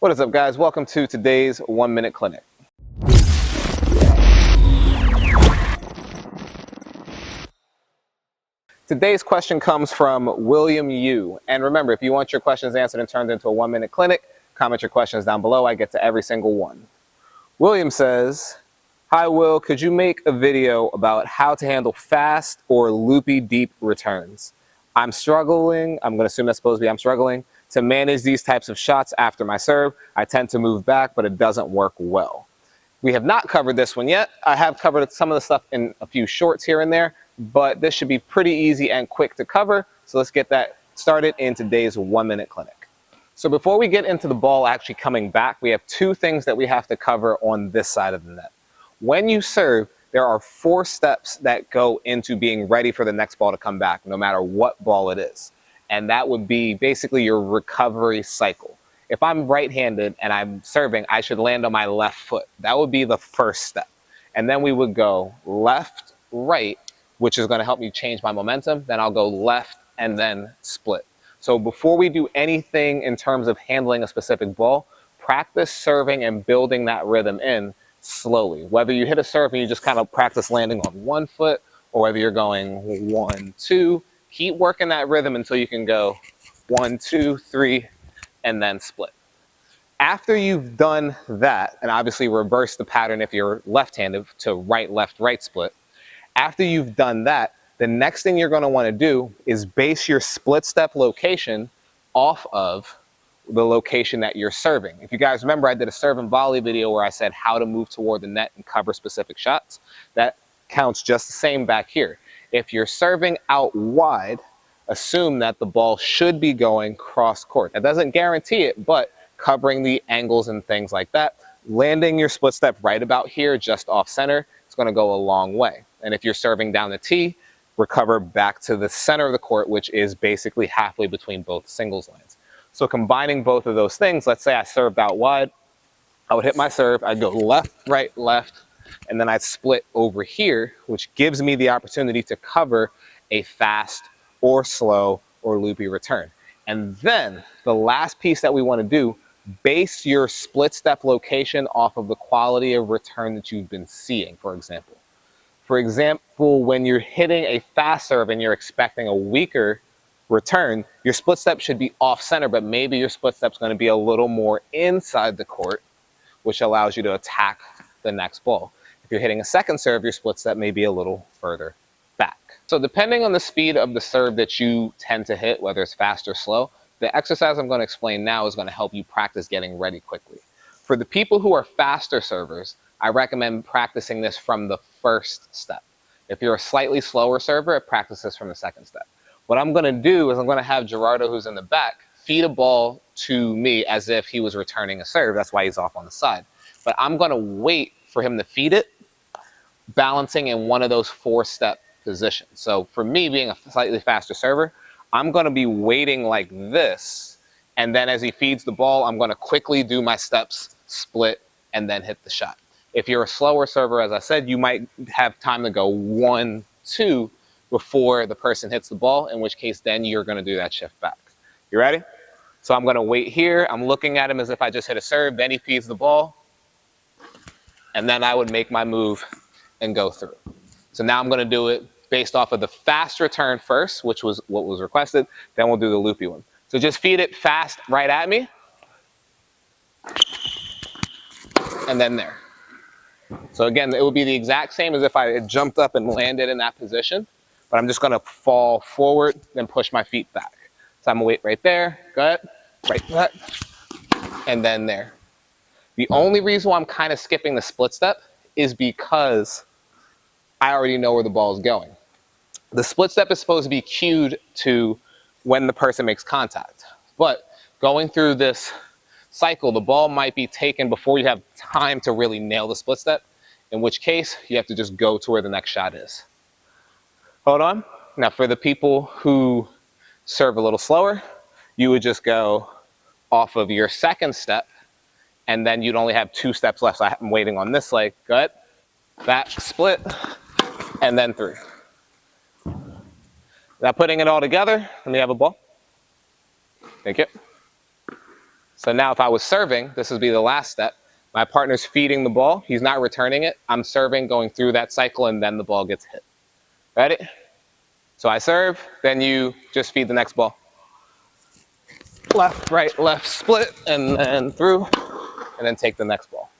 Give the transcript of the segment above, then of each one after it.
What is up, guys? Welcome to today's 1 Minute Clinic. Today's question comes from William U. And remember, if you want your questions answered and turned into a 1 Minute Clinic, comment your questions down below. I get to every single one. William says, "Hi Will, could you make a video about how to handle fast or loopy deep returns? I'm struggling," I'm going to assume that's supposed to be I'm struggling, "to manage these types of shots after my serve. I tend to move back, but it doesn't work well." We have not covered this one yet. I have covered some of the stuff in a few shorts here and there, but this should be pretty easy and quick to cover. So let's get that started in today's 1 Minute Clinic. So before we get into the ball actually coming back, we have two things that we have to cover on this side of the net. When you serve, there are 4 steps that go into being ready for the next ball to come back, no matter what ball it is. And that would be basically your recovery cycle. If I'm right-handed and I'm serving, I should land on my left foot. That would be the first step. And then we would go left, right, which is going to help me change my momentum. Then I'll go left and then split. So before we do anything in terms of handling a specific ball, practice serving and building that rhythm in slowly. Whether you hit a serve and you just kind of practice landing on one foot, or whether you're going 1, 2, keep working that rhythm until you can go 1, 2, 3, and then split. After you've done that, and obviously reverse the pattern if you're left-handed to right, left, right split. After you've done that, the next thing you're going to want to do is base your split step location off of the location that you're serving. If you guys remember, I did a serve and volley video where I said how to move toward the net and cover specific shots. That counts just the same back here. If you're serving out wide, assume that the ball should be going cross court. That doesn't guarantee it, but covering the angles and things like that, landing your split step right about here, just off center, it's going to go a long way. And if you're serving down the tee, recover back to the center of the court, which is basically halfway between both singles lines. So combining both of those things, let's say I served out wide, I would hit my serve, I'd go left, right, left, and then I'd split over here, which gives me the opportunity to cover a fast or slow or loopy return. And then the last piece that we want to do, base your split step location off of the quality of return that you've been seeing, for example. For example, when you're hitting a fast serve and you're expecting a weaker return, your split step should be off center, but maybe your split step's going to be a little more inside the court, which allows you to attack the next ball. If you're hitting a second serve, your split step may be a little further back. So depending on the speed of the serve that you tend to hit, whether it's fast or slow, the exercise I'm going to explain now is going to help you practice getting ready quickly. For the people who are faster servers, I recommend practicing this from the first step. If you're a slightly slower server, practice this from the second step. What I'm going to do is I'm going to have Gerardo, who's in the back, feed a ball to me as if he was returning a serve. That's why he's off on the side. But I'm going to wait for him to feed it, balancing in one of those 4-step positions. So for me, being a slightly faster server, I'm going to be waiting like this. And then as he feeds the ball, I'm going to quickly do my steps, split, and then hit the shot. If you're a slower server, as I said, you might have time to go 1, 2 before the person hits the ball, in which case then you're going to do that shift back. You ready? So I'm going to wait here. I'm looking at him as if I just hit a serve. Then he feeds the ball. And then I would make my move and go through. So now I'm going to do it based off of the fast return first, which was what was requested. Then we'll do the loopy one. So just feed it fast right at me. And then there. So again, it would be the exact same as if I had jumped up and landed in that position. But I'm just going to fall forward, then push my feet back. So I'm going to wait right there. Go ahead. Right back. And then there. The only reason why I'm kind of skipping the split step is because I already know where the ball is going. The split step is supposed to be cued to when the person makes contact. But going through this cycle, the ball might be taken before you have time to really nail the split step, in which case you have to just go to where the next shot is. Hold on. Now for the people who serve a little slower, you would just go off of your second step, and then you'd only have 2 steps left. So I'm waiting on this leg. Go ahead. Back, split, and then through. Now putting it all together, let me have a ball. Thank you. So now if I was serving, this would be the last step. My partner's feeding the ball. He's not returning it. I'm serving, going through that cycle, and then the ball gets hit. Ready? So I serve, then you just feed the next ball. Left, right, left, split, and then through, and then take the next ball.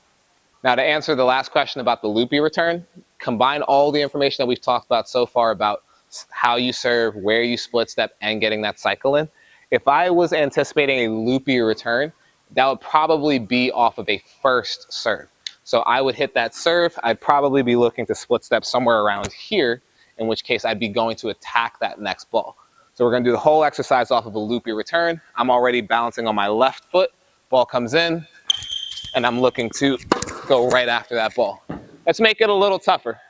Now to answer the last question about the loopy return, combine all the information that we've talked about so far about how you serve, where you split step, and getting that cycle in. If I was anticipating a loopy return, that would probably be off of a first serve. So I would hit that serve, I'd probably be looking to split step somewhere around here, in which case I'd be going to attack that next ball. So we're gonna do the whole exercise off of a loopy return. I'm already balancing on my left foot, ball comes in, and I'm looking to go right after that ball. Let's make it a little tougher.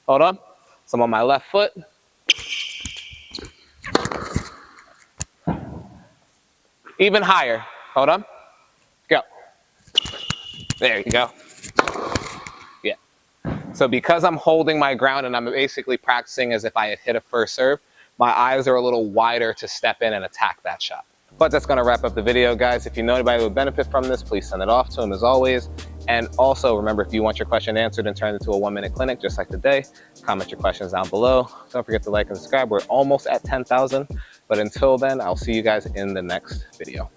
Hold on. So I'm on my left foot. Even higher. Hold on. Go. There you go. Yeah. So because I'm holding my ground and I'm basically practicing as if I had hit a first serve, my eyes are a little wider to step in and attack that shot. But that's going to wrap up the video, guys. If you know anybody who would benefit from this, please send it off to them as always. And also remember, if you want your question answered and turned into a 1-minute clinic, just like today, comment your questions down below. Don't forget to like and subscribe. We're almost at 10,000. But until then, I'll see you guys in the next video.